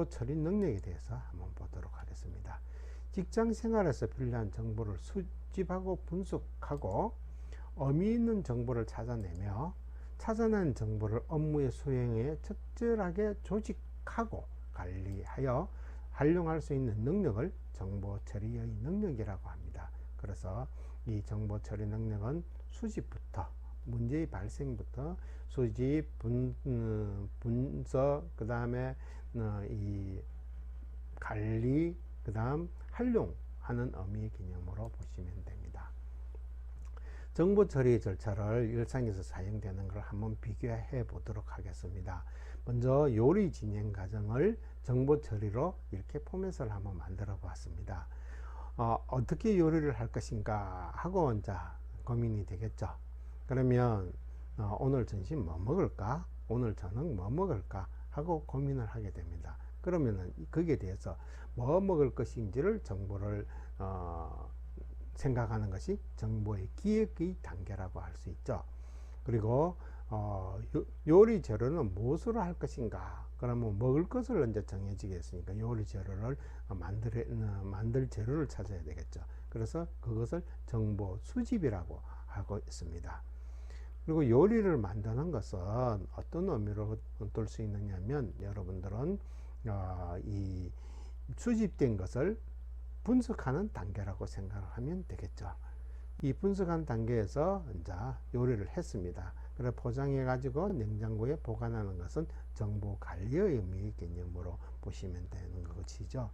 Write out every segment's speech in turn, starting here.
정보 처리 능력에 대해서 한번 보도록 하겠습니다. 직장 생활에서 필요한 정보를 수집하고 분석하고 의미 있는 정보를 찾아내며 찾아낸 정보를 업무의 수행에 적절하게 조직하고 관리하여 활용할 수 있는 능력을 정보 처리의 능력이라고 합니다. 그래서 이 정보 처리 능력은 수집부터 문제의 발생부터 수집, 분석, 그 다음에 이 관리, 그 다음 활용하는 의미의 개념으로 보시면 됩니다. 정보 처리 절차를 일상에서 사용되는 걸 한번 비교해 보도록 하겠습니다. 먼저 요리 진행 과정을 정보 처리로 이렇게 포맷을 한번 만들어 보았습니다. 어떻게 요리를 할 것인가 하고 이제 고민이 되겠죠. 그러면 오늘 점심 뭐 먹을까? 오늘 저녁 뭐 먹을까? 하고 고민을 하게 됩니다. 그러면은 거기에 대해서 뭐 먹을 것인지를 정보를 생각하는 것이 정보의 기획의 단계라고 할 수 있죠. 그리고 요리 재료는 무엇으로 할 것인가? 그러면 먹을 것을 먼저 정해지겠으니까 요리 재료를 만들 재료를 찾아야 되겠죠. 그래서 그것을 정보 수집이라고 하고 있습니다. 그리고 요리를 만드는 것은 어떤 의미로 둘 수 있느냐면 여러분들은 이 수집된 것을 분석하는 단계라고 생각하면 되겠죠. 이 분석한 단계에서 이제 요리를 했습니다. 그래 포장해 가지고 냉장고에 보관하는 것은 정보 관리의 의미의 개념으로 보시면 되는 것이죠.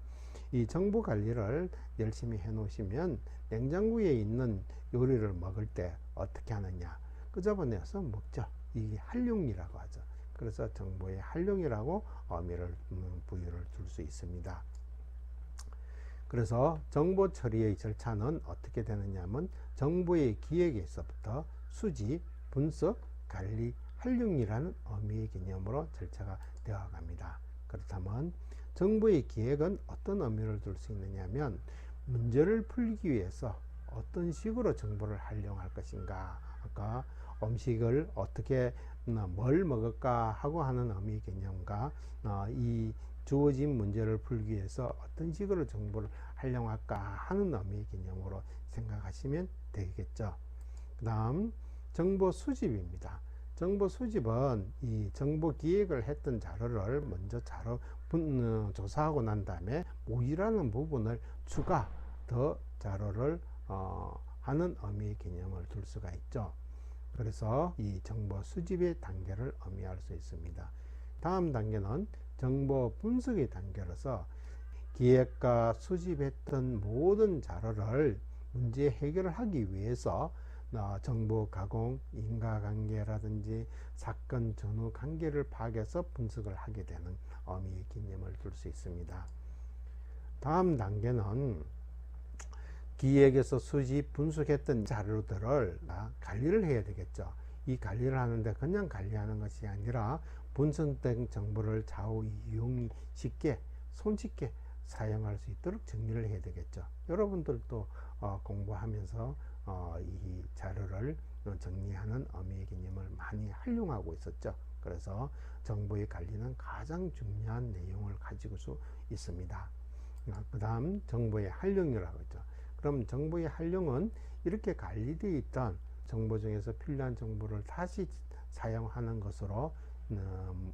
이 정보 관리를 열심히 해 놓으시면 냉장고에 있는 요리를 먹을 때 어떻게 하느냐, 끄집어내서 먹죠. 이게 활용이라고 하죠. 그래서 정보의 활용이라고 의미를 부여를 줄 수 있습니다. 그래서 정보 처리의 절차는 어떻게 되느냐 하면 정보의 기획에서부터 수집, 분석, 관리, 활용이라는 의미의 개념으로 절차가 되어 갑니다. 그렇다면 정보의 기획은 어떤 의미를 둘 수 있느냐 하면 문제를 풀기 위해서 어떤 식으로 정보를 활용할 것인가, 아까 음식을 어떻게 뭘 먹을까 하고 하는 의미의 개념과 이 주어진 문제를 풀기 위해서 어떤 식으로 정보를 활용할까 하는 의미의 개념으로 생각하시면 되겠죠. 그 다음 정보 수집입니다. 정보 수집은 이 정보 기획을 했던 자료를 먼저 조사하고 난 다음에 모의라는 부분을 추가 더 자료를 하는 의미의 개념을 둘 수가 있죠. 그래서 이 정보 수집의 단계를 의미할 수 있습니다. 다음 단계는 정보 분석의 단계로서 기획과 수집했던 모든 자료를 문제 해결을 하기 위해서 정보 가공, 인과관계라든지 사건 전후 관계를 파악해서 분석을 하게 되는 의미의 개념을 둘 수 있습니다. 다음 단계는 기획에서 수집, 분석했던 자료들을 관리를 해야 되겠죠. 이 관리를 하는데 그냥 관리하는 것이 아니라 분석된 정보를 좌우 이용이 쉽게, 손쉽게 사용할 수 있도록 정리를 해야 되겠죠. 여러분들도 공부하면서 이 자료를 정리하는 의미의 개념을 많이 활용하고 있었죠. 그래서 정보의 관리는 가장 중요한 내용을 가지고 있습니다. 그 다음 정보의 활용이라고 했죠. 그럼 정보의 활용은 이렇게 관리되어 있던 정보 중에서 필요한 정보를 다시 사용하는 것으로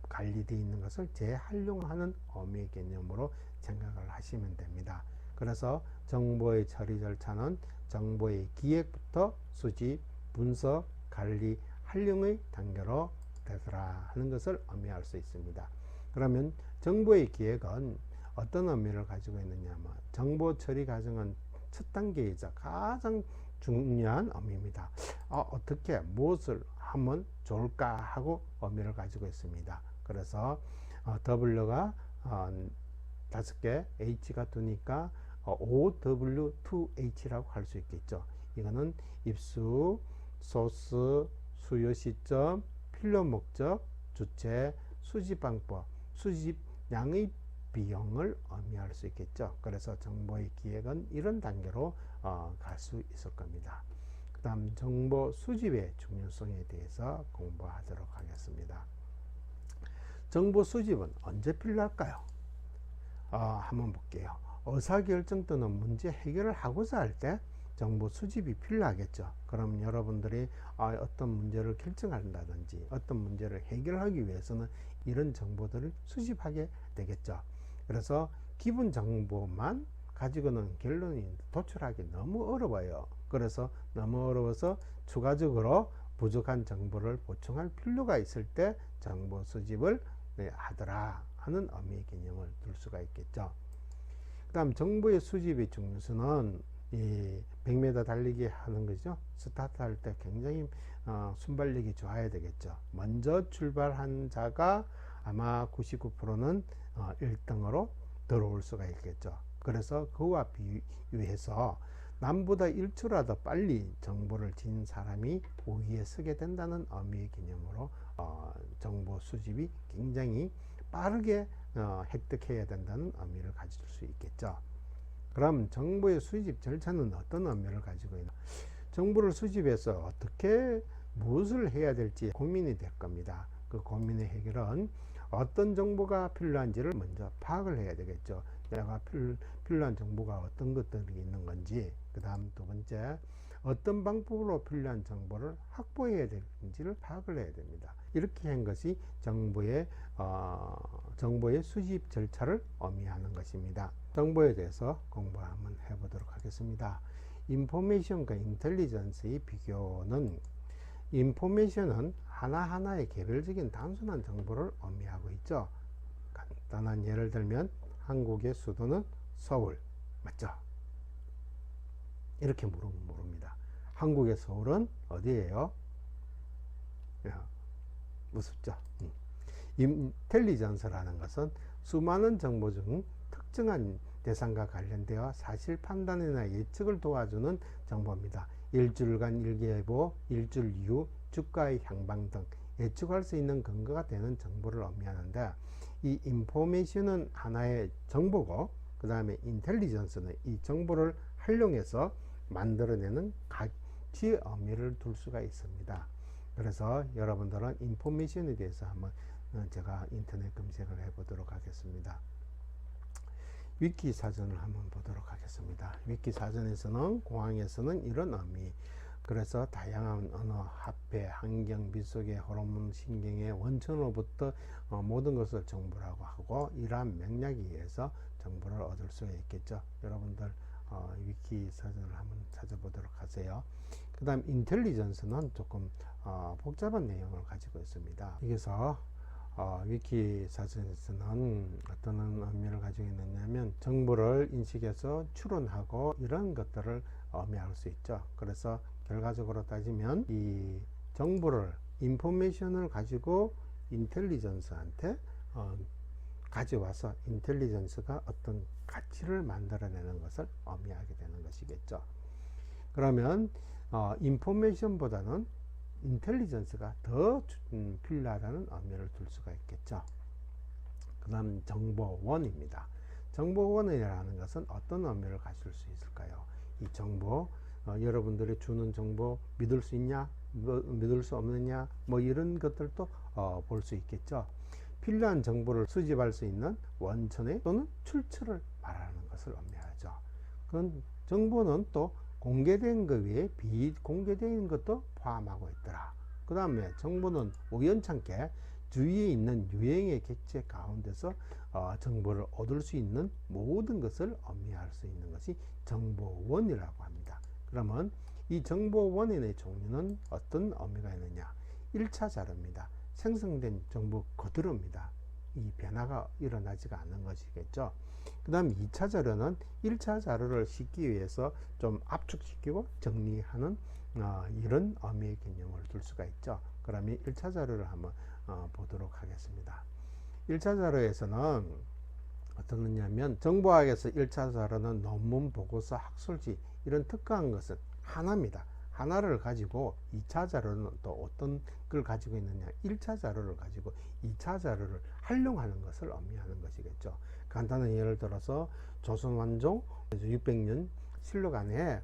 관리되어 있는 것을 재활용하는 의미의 개념으로 생각을 하시면 됩니다. 그래서 정보의 처리 절차는 정보의 기획부터 수집, 분석, 관리, 활용의 단계로 되더라 하는 것을 의미할 수 있습니다. 그러면 정보의 기획은 어떤 의미를 가지고 있느냐 하면 정보 처리 과정은 첫 단계이자 가장 중요한 의미입니다. 어떻게 무엇을 하면 좋을까 하고 의미를 가지고 있습니다. 그래서 W가 5개, H가 2니까 OW2H라고 할 수 있겠죠. 이거는 입수, 소스, 수요 시점, 필요 목적, 주체, 수집 방법, 수집 양의 비용을 의미할 수 있겠죠. 그래서 정보의 기획은 이런 단계로 갈 수 있을 겁니다. 그 다음 정보 수집의 중요성에 대해서 공부하도록 하겠습니다. 정보 수집은 언제 필요할까요? 한번 볼게요. 의사결정 또는 문제 해결을 하고자 할 때 정보 수집이 필요하겠죠. 그럼 여러분들이 어떤 문제를 결정한다든지 어떤 문제를 해결하기 위해서는 이런 정보들을 수집하게 되겠죠. 그래서 기본 정보만 가지고는 결론이 도출하기 너무 어려워요. 그래서 너무 어려워서 추가적으로 부족한 정보를 보충할 필요가 있을 때 정보 수집을 하더라 하는 의미의 개념을 둘 수가 있겠죠. 그 다음 정보의 수집의 중요수는 이 100m 달리기 하는 거죠. 스타트 할 때 굉장히 순발력이 좋아야 되겠죠. 먼저 출발한 자가 아마 99%는 1등으로 들어올 수가 있겠죠. 그래서 그와 비유해서 남보다 1초라도 빨리 정보를 지닌 사람이 우위에 서게 된다는 의미의 개념으로 정보 수집이 굉장히 빠르게 획득해야 된다는 의미를 가질 수 있겠죠. 그럼 정보의 수집 절차는 어떤 의미를 가지고 있나? 정보를 수집해서 어떻게 무엇을 해야 될지 고민이 될 겁니다. 그 고민의 해결은 어떤 정보가 필요한지를 먼저 파악을 해야 되겠죠. 내가 필요한 정보가 어떤 것들이 있는 건지, 그 다음 두 번째 어떤 방법으로 필요한 정보를 확보해야 되는지를 파악을 해야 됩니다. 이렇게 한 것이 정보의 수집 절차를 의미하는 것입니다. 정보에 대해서 공부 한번 해보도록 하겠습니다. 인포메이션과 인텔리전스의 비교는, 인포메이션은 하나하나의 개별적인 단순한 정보를 의미하고 있죠. 간단한 예를 들면 한국의 수도는 서울, 맞죠? 이렇게 물으면 모릅니다. 한국의 서울은 어디예요? 무섭죠? 인텔리전스라는 것은 수많은 정보 중 특정한 대상과 관련되어 사실 판단이나 예측을 도와주는 정보입니다. 일주일간 일기예보, 일주일 이후 주가의 향방 등 예측할 수 있는 근거가 되는 정보를 의미하는데, 이 인포메이션은 하나의 정보고, 그 다음에 인텔리전스는 이 정보를 활용해서 만들어내는 가치의 의미를 둘 수가 있습니다. 그래서 여러분들은 인포메이션에 대해서 한번 제가 인터넷 검색을 해보도록 하겠습니다. 위키 사전을 한번 보도록 하겠습니다. 위키 사전에서는 공항에서는 이런 의미, 그래서 다양한 언어, 화폐, 환경, 빗속의 호르몬, 신경의 원천으로부터 모든 것을 정보라고 하고, 이러한 맥락에 의해서 정보를 얻을 수가 있겠죠. 여러분들 위키 사전을 한번 찾아보도록 하세요. 그 다음 인텔리전스는 조금 복잡한 내용을 가지고 있습니다. 여기서 위키 사전에서는 어떤 의미를 가지고 있느냐면 정보를 인식해서 추론하고 이런 것들을 의미할 수 있죠. 그래서 결과적으로 따지면 이 정보를, 인포메이션을 가지고 인텔리전스한테 가져와서 인텔리전스가 어떤 가치를 만들어내는 것을 의미하게 되는 것이겠죠. 그러면 인포메이션보다는 인텔리전스가 더 필요하다는 의미를 둘 수가 있겠죠. 그 다음 정보원입니다. 정보원이라는 것은 어떤 의미를 가질 수 있을까요? 이 정보, 여러분들이 주는 정보 믿을 수 있냐, 믿을 수 없느냐, 뭐 이런 것들도 볼 수 있겠죠. 필요한 정보를 수집할 수 있는 원천의 또는 출처를 말하는 것을 의미하죠. 그건 정보는 또 공개된 것 외에 비공개된 것도 포함하고 있더라. 그 다음에 정보는 우연찮게 주위에 있는 유행의 객체 가운데서 정보를 얻을 수 있는 모든 것을 의미할 수 있는 것이 정보원이라고 합니다. 그러면 이 정보원의 종류는 어떤 의미가 있느냐? 1차 자료입니다. 생성된 정보 그대로입니다. 이 변화가 일어나지가 않는 것이겠죠. 그 다음 2차 자료는 1차 자료를 싣기 위해서 좀 압축시키고 정리하는 이런 의미의 개념을 둘 수가 있죠. 그러면 1차 자료를 한번 보도록 하겠습니다. 1차 자료에서는 어떤 거냐면 정보학에서 1차 자료는 논문, 보고서, 학술지 이런 특화한 것은 하나입니다. 하나를 가지고 2차 자료는 또 어떤 걸 가지고 있느냐, 1차 자료를 가지고 2차 자료를 활용하는 것을 의미하는 것이겠죠. 간단한 예를 들어서 조선 완종 600년 실록 안에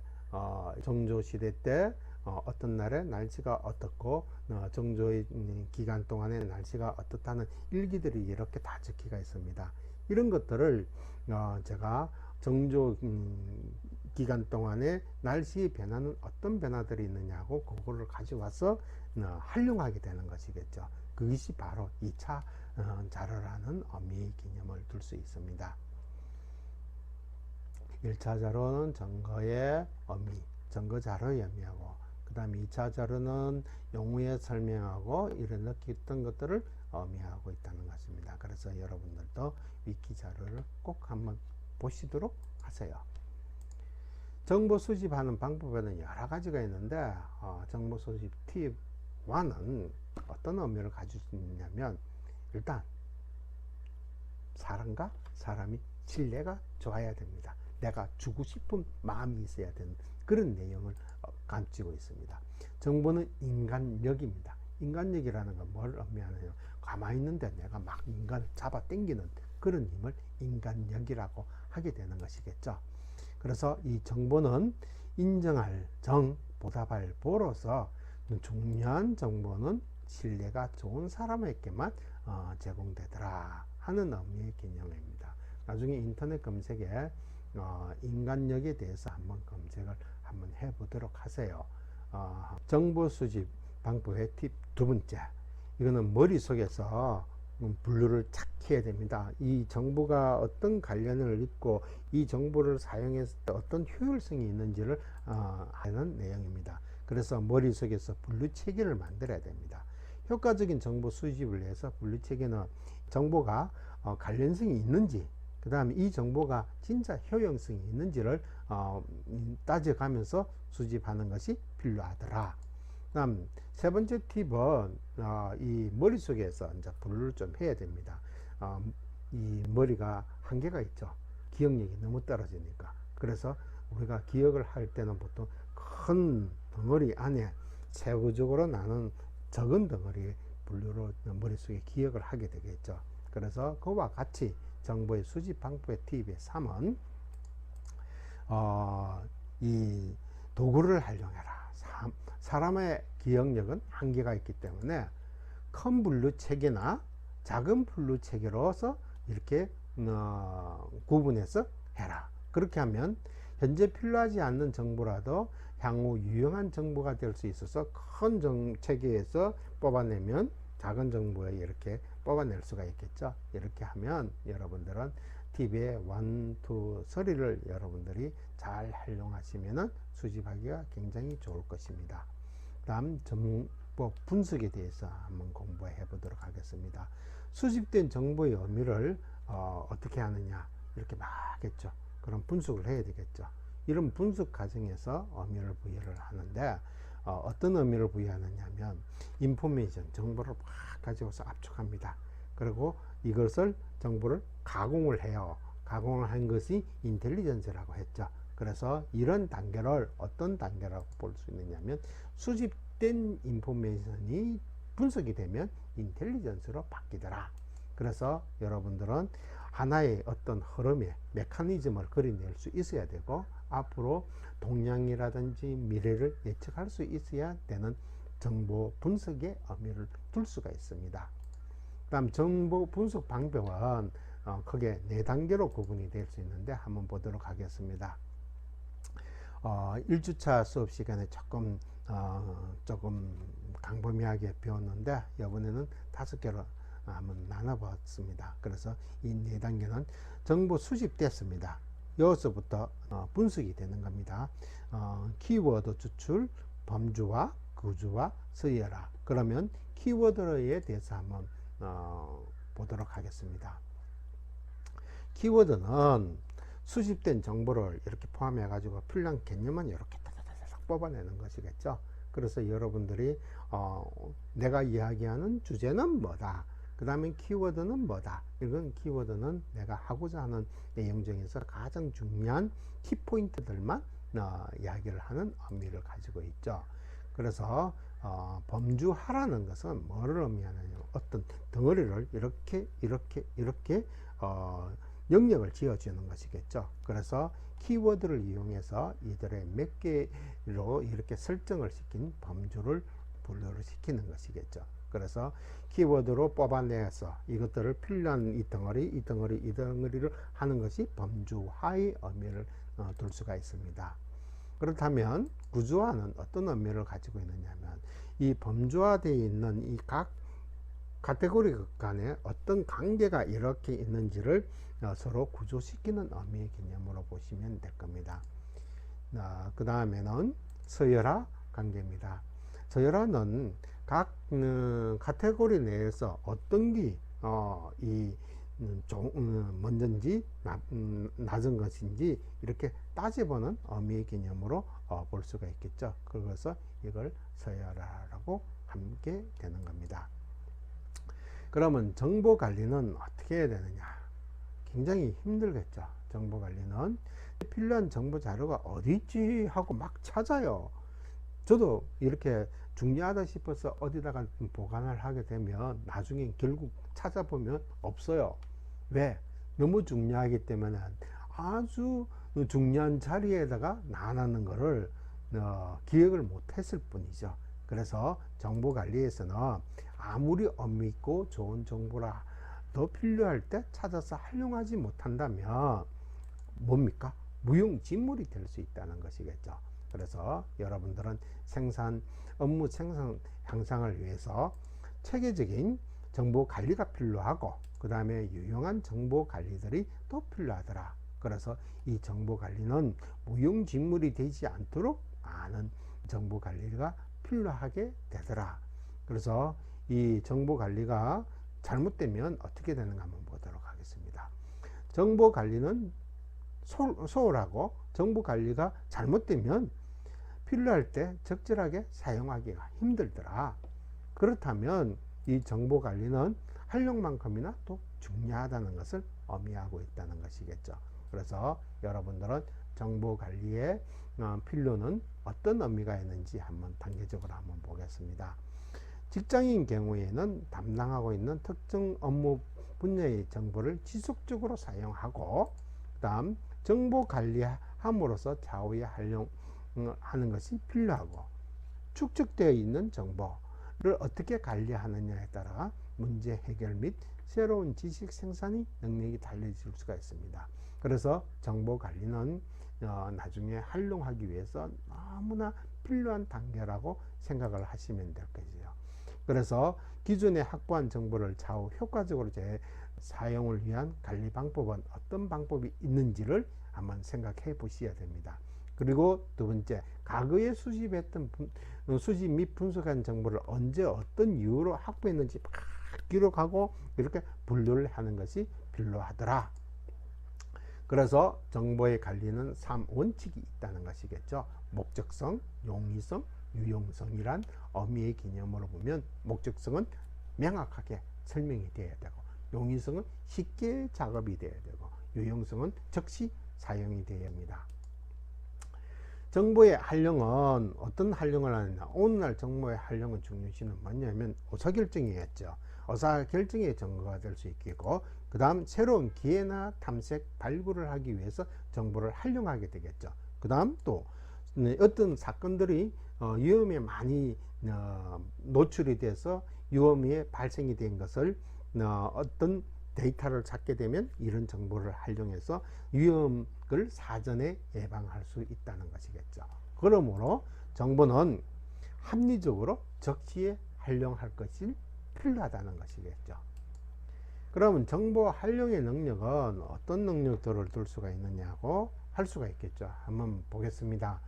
정조 시대 때 어떤 날에 날씨가 어떻고 정조의 기간 동안에 날씨가 어떻다는 일기들이 이렇게 다 적혀가 있습니다. 이런 것들을 제가 정조 기간 동안에 날씨의 변화는 어떤 변화들이 있느냐고 그거를 가져와서 활용하게 되는 것이겠죠. 그것이 바로 2차 자료라는 의미의 개념을 둘 수 있습니다. 1차 자료는 증거의 의미, 증거 자료의 의미하고, 그 다음에 2차 자료는 용어에 설명하고 이런 느꼈던 것들을 의미하고 있다는 것입니다. 그래서 여러분들도 위키 자료를 꼭 한번 보시도록 하세요. 정보 수집하는 방법에는 여러 가지가 있는데 정보 수집 팁 1은 어떤 의미를 가지고 있냐면, 일단 사람과 사람이 신뢰가 좋아야 됩니다. 내가 주고 싶은 마음이 있어야 되는 그런 내용을 감추고 있습니다. 정보는 인간력입니다. 인간력이라는 건 뭘 의미하느냐, 가만히 있는데 내가 막 인간을 잡아 당기는 그런 힘을 인간력이라고 하게 되는 것이겠죠. 그래서 이 정보는 인정할 정, 보답할 보로서 중요한 정보는 신뢰가 좋은 사람에게만 제공되더라 하는 의미의 개념입니다. 나중에 인터넷 검색에 인간력에 대해서 한번 검색을 한번 해보도록 하세요. 정보 수집 방법의 팁 2번째, 이거는 머릿속에서 분류를 착 해야 됩니다. 이 정보가 어떤 관련을 있고 이 정보를 사용했을 때 어떤 효율성이 있는지를 하는 내용입니다. 그래서 머릿속에서 분류 체계를 만들어야 됩니다. 효과적인 정보 수집을 위해서 분류 체계는 정보가 관련성이 있는지, 그 다음에 이 정보가 진짜 효용성이 있는지를 따져가면서 수집하는 것이 필요하더라. 다음 세 번째 팁은 이 머릿속에서 이제 분류를 좀 해야 됩니다. 이 머리가 한계가 있죠. 기억력이 너무 떨어지니까. 그래서 우리가 기억을 할 때는 보통 큰 덩어리 안에 세부적으로 나눈 적은 덩어리의 분류로 머릿속에 기억을 하게 되겠죠. 그래서 그와 같이 정보의 수집 방법의 팁의 3은 이 도구를 활용해라. 사람의 기억력은 한계가 있기 때문에 큰 분류 체계나 작은 분류 체계로서 이렇게 구분해서 해라. 그렇게 하면 현재 필요하지 않는 정보라도 향후 유용한 정보가 될 수 있어서 큰 체계에서 뽑아내면 작은 정보에 이렇게 뽑아낼 수가 있겠죠. 이렇게 하면 여러분들은 팁의 1, 2, 3를 여러분들이 잘 활용하시면 수집하기가 굉장히 좋을 것입니다. 다음 정보 분석에 대해서 한번 공부해 보도록 하겠습니다. 수집된 정보의 의미를 어떻게 하느냐, 이렇게 막 했죠. 그럼 분석을 해야 되겠죠. 이런 분석 과정에서 의미를 부여를 하는데 어떤 의미를 부여하느냐 하면 인포메이션, 정보를 막 가지고서 압축합니다. 그리고 이것을 정보를 가공을 해요. 가공을 한 것이 인텔리전스라고 했죠. 그래서 이런 단계를 어떤 단계라고 볼 수 있느냐면 수집된 인포메이션이 분석이 되면 인텔리전스로 바뀌더라. 그래서 여러분들은 하나의 어떤 흐름의 메커니즘을 그려낼 수 있어야 되고, 앞으로 동향이라든지 미래를 예측할 수 있어야 되는 정보 분석의 의미를 둘 수가 있습니다. 다음 정보 분석 방법은 크게 4단계로 구분이 될 수 있는데 한번 보도록 하겠습니다. 1주차 수업 시간에 조금 광범위하게 배웠는데 이번에는 5개로 한번 나눠봤습니다. 그래서 이 4단계는 정보 수집됐습니다. 여기서부터 분석이 되는 겁니다. 키워드 추출, 범주와 구주와 서열화. 그러면 키워드에 대해서 한번 보도록 하겠습니다. 키워드는 수집된 정보를 이렇게 포함해 가지고 필요한 개념만 이렇게 다다다닥 뽑아내는 것이겠죠. 그래서 여러분들이 내가 이야기하는 주제는 뭐다, 그 다음에 키워드는 뭐다, 이건 키워드는 내가 하고자 하는 내용 중에서 가장 중요한 키포인트들만 이야기를 하는 의미를 가지고 있죠. 그래서 범주화라는 것은 뭐를 의미하느냐, 어떤 덩어리를 이렇게 영역을 지어주는 것이겠죠. 그래서 키워드를 이용해서 이들의 몇 개로 이렇게 설정을 시킨 범주를 분류를 시키는 것이겠죠. 그래서 키워드로 뽑아내서 이것들을 필요한 이 덩어리를 하는 것이 범주화의 의미를 둘 수가 있습니다. 그렇다면 구조화는 어떤 의미를 가지고 있느냐면 이 범주화되어 있는 이 각 카테고리 간에 어떤 관계가 이렇게 있는지를 서로 구조시키는 의미의 개념으로 보시면 될 겁니다. 그 다음에는 서열화 관계입니다. 서열화는 각 카테고리 내에서 어떤 게 먼저인지 낮은 것인지 이렇게 따져보는 의미의 개념으로 볼 수가 있겠죠. 그래서 이걸 서열화라고 함께 되는 겁니다. 그러면 정보 관리는 어떻게 해야 되느냐? 굉장히 힘들겠죠. 정보 관리는 필요한 정보 자료가 어디 있지 하고 막 찾아요. 저도 이렇게 중요하다 싶어서 어디다가 보관을 하게 되면 나중에 결국 찾아보면 없어요. 왜? 너무 중요하기 때문에 아주 중요한 자리에다가 놔놓는 거를 기억을 못했을 뿐이죠. 그래서 정보 관리에서는 아무리 의미 있고 좋은 정보라 더 필요할 때 찾아서 활용하지 못한다면 뭡니까? 무용지물이 될 수 있다는 것이겠죠. 그래서 여러분들은 업무 생산 향상을 위해서 체계적인 정보 관리가 필요하고 그 다음에 유용한 정보 관리들이 또 필요하더라. 그래서 이 정보 관리는 무용지물이 되지 않도록 많은 정보 관리가 필요하게 되더라. 그래서 이 정보 관리가 잘못되면 어떻게 되는가 한번 보도록 하겠습니다. 정보 관리는 소홀하고 정보 관리가 잘못되면 필요할 때 적절하게 사용하기가 힘들더라. 그렇다면 이 정보 관리는 활용만큼이나 또 중요하다는 것을 의미하고 있다는 것이겠죠. 그래서 여러분들은 정보 관리의 필요는 어떤 의미가 있는지 한번 단계적으로 한번 보겠습니다. 직장인 경우에는 담당하고 있는 특정 업무 분야의 정보를 지속적으로 사용하고 그 다음 정보 관리함으로써 좌우에 활용하는 것이 필요하고 축적되어 있는 정보를 어떻게 관리하느냐에 따라 문제 해결 및 새로운 지식 생산의 능력이 달라질 수가 있습니다. 그래서 정보 관리는 나중에 활용하기 위해서 너무나 필요한 단계라고 생각을 하시면 될 거죠. 그래서 기존에 확보한 정보를 좌우 효과적으로 사용을 위한 관리 방법은 어떤 방법이 있는지를 한번 생각해 보셔야 됩니다. 그리고 두 번째, 과거에 수집 및 분석한 정보를 언제 어떤 이유로 확보했는지 막 기록하고 이렇게 분류를 하는 것이 필요하더라. 그래서 정보의 관리는 3원칙이 있다는 것이겠죠. 목적성, 용이성, 유용성이란 의미의 개념으로 보면 목적성은 명확하게 설명이 되어야 되고 용이성은 쉽게 작업이 되어야 되고 유용성은 즉시 사용이 되어야 합니다. 정보의 활용은 어떤 활용을 하느냐? 오늘날 정보의 활용의 중요시는 뭐냐면 의사결정이겠죠. 의사결정의 정보가 될 수 있겠고 그 다음 새로운 기회나 탐색, 발굴을 하기 위해서 정보를 활용하게 되겠죠. 그 다음 또 어떤 사건들이 위험에 많이 노출이 돼서 위험이 발생이 된 것을 어떤 데이터를 찾게 되면 이런 정보를 활용해서 위험을 사전에 예방할 수 있다는 것이겠죠. 그러므로 정보는 합리적으로 적시에 활용할 것이 필요하다는 것이겠죠. 그러면 정보 활용의 능력은 어떤 능력들을 둘 수가 있느냐고 할 수가 있겠죠. 한번 보겠습니다.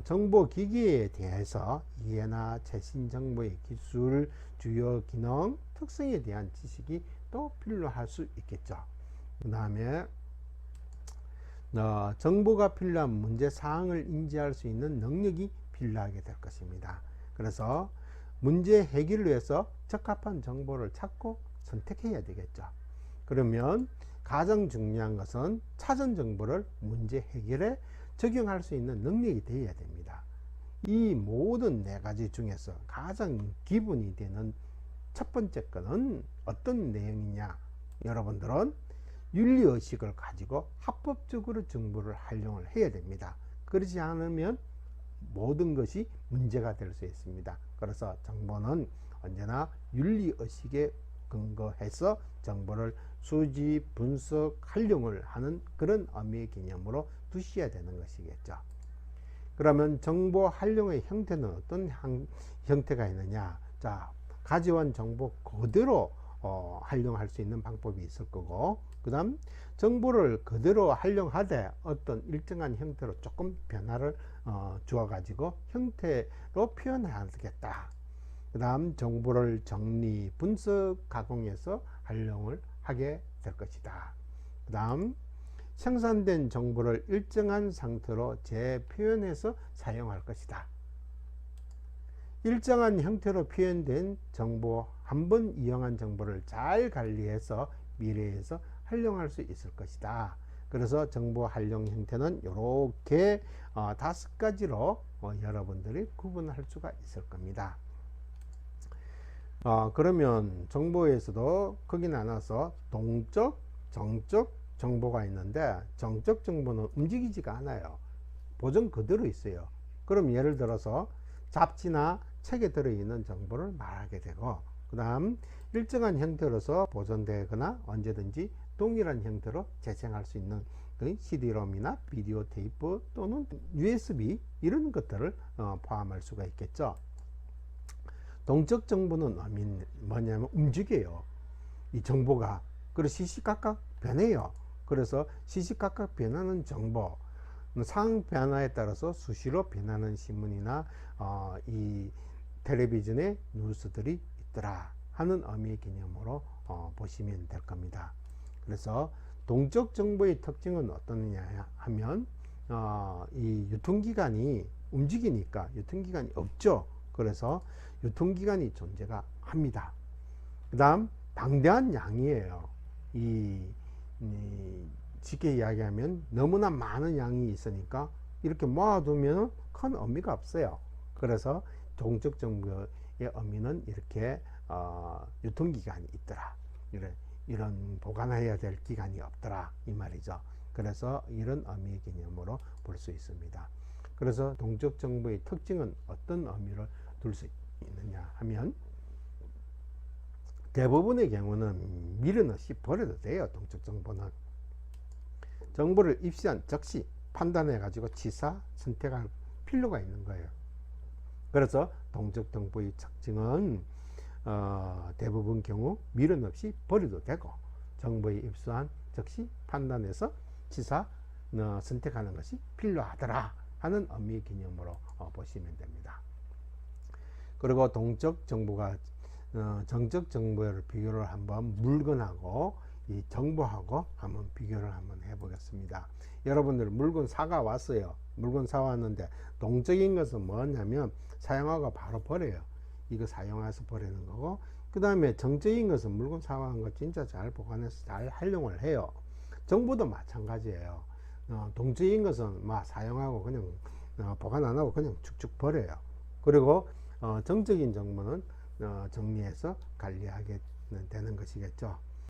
정보기기에 대해서 이해나 최신 정보의 기술, 주요 기능, 특성에 대한 지식이 또 필요할 수 있겠죠. 그 다음에 정보가 필요한 문제 사항을 인지할 수 있는 능력이 필요하게 될 것입니다. 그래서 문제 해결을 위해서 적합한 정보를 찾고 선택해야 되겠죠. 그러면 가장 중요한 것은 찾은 정보를 문제 해결에 적용할 수 있는 능력이 되어야 됩니다. 이 모든 네 가지 중에서 가장 기본이 되는 첫 번째 거는 어떤 내용이냐? 여러분들은 윤리의식을 가지고 합법적으로 정보를 활용을 해야 됩니다. 그렇지 않으면 모든 것이 문제가 될 수 있습니다. 그래서 정보는 언제나 윤리의식에 근거해서 정보를 수집, 분석, 활용을 하는 그런 의미의 개념으로 두셔야 되는 것이겠죠. 그러면 정보 활용의 형태는 어떤 형태가 있느냐? 자, 가져온 정보 그대로 활용할 수 있는 방법이 있을 거고, 그 다음 정보를 그대로 활용하되 어떤 일정한 형태로 조금 변화를 주어 가지고 형태로 표현하겠다. 그 다음 정보를 정리, 분석, 가공해서 활용을 하게 될 것이다. 그 다음 생산된 정보를 일정한 상태로 재표현해서 사용할 것이다. 일정한 형태로 표현된 정보, 한번 이용한 정보를 잘 관리해서 미래에서 활용할 수 있을 것이다. 그래서 정보 활용 형태는 이렇게 5가지로 여러분들이 구분할 수가 있을 겁니다. 그러면 정보에서도 크게 나눠서 동적, 정적 정보가 있는데, 정적 정보는 움직이지가 않아요. 보존 그대로 있어요. 그럼 예를 들어서 잡지나 책에 들어있는 정보를 말하게 되고, 그 다음 일정한 형태로서 보존되거나 언제든지 동일한 형태로 재생할 수 있는 CD롬이나 비디오 테이프 또는 USB 이런 것들을 포함할 수가 있겠죠. 동적 정보는 뭐냐면 움직여요. 이 정보가. 그래서 시시각각 변해요. 그래서 시시각각 변하는 정보, 상황 변화에 따라서 수시로 변하는 신문이나 이 텔레비전의 뉴스들이 있더라 하는 의미의 개념으로 보시면 될 겁니다. 그래서 동적 정보의 특징은 어떠냐 하면 이 유통기간이 움직이니까 유통기간이 없죠. 그래서 유통기간이 존재가 합니다. 그 다음 방대한 양이에요. 쉽게 이야기하면 너무나 많은 양이 있으니까 이렇게 모아두면 큰 의미가 없어요. 그래서 동적 정보의 의미는 이렇게 유통기간이 있더라, 이런 보관해야 될 기간이 없더라 이 말이죠. 그래서 이런 의미의 개념으로 볼 수 있습니다. 그래서 동적 정보의 특징은 어떤 의미를 둘 수 있느냐 하면, 대부분의 경우는 미련 없이 버려도 돼요. 동적 정보는 정보를 입수한 즉시 판단해 가지고 취사 선택할 필요가 있는 거예요. 그래서 동적 정보의 특징은 대부분 경우 미련 없이 버려도 되고, 정보에 입수한 즉시 판단해서 취사 선택하는 것이 필요하더라 하는 의미의 개념으로 보시면 됩니다. 그리고 동적 정보가 정적 정보를 비교를 한번 물건하고 이 정보하고 한번 비교를 한번 해보겠습니다. 여러분들 물건 사가 왔어요. 물건 사왔는데 동적인 것은 뭐냐면 사용하고 바로 버려요. 이거 사용해서 버리는 거고, 그 다음에 정적인 것은 물건 사온 거 진짜 잘 보관해서 잘 활용을 해요. 정보도 마찬가지예요. 동적인 것은 막 사용하고 그냥 보관 안 하고 그냥 축축 버려요. 그리고 정적인 정보는 정리해서 관리하게 되는 것이겠죠.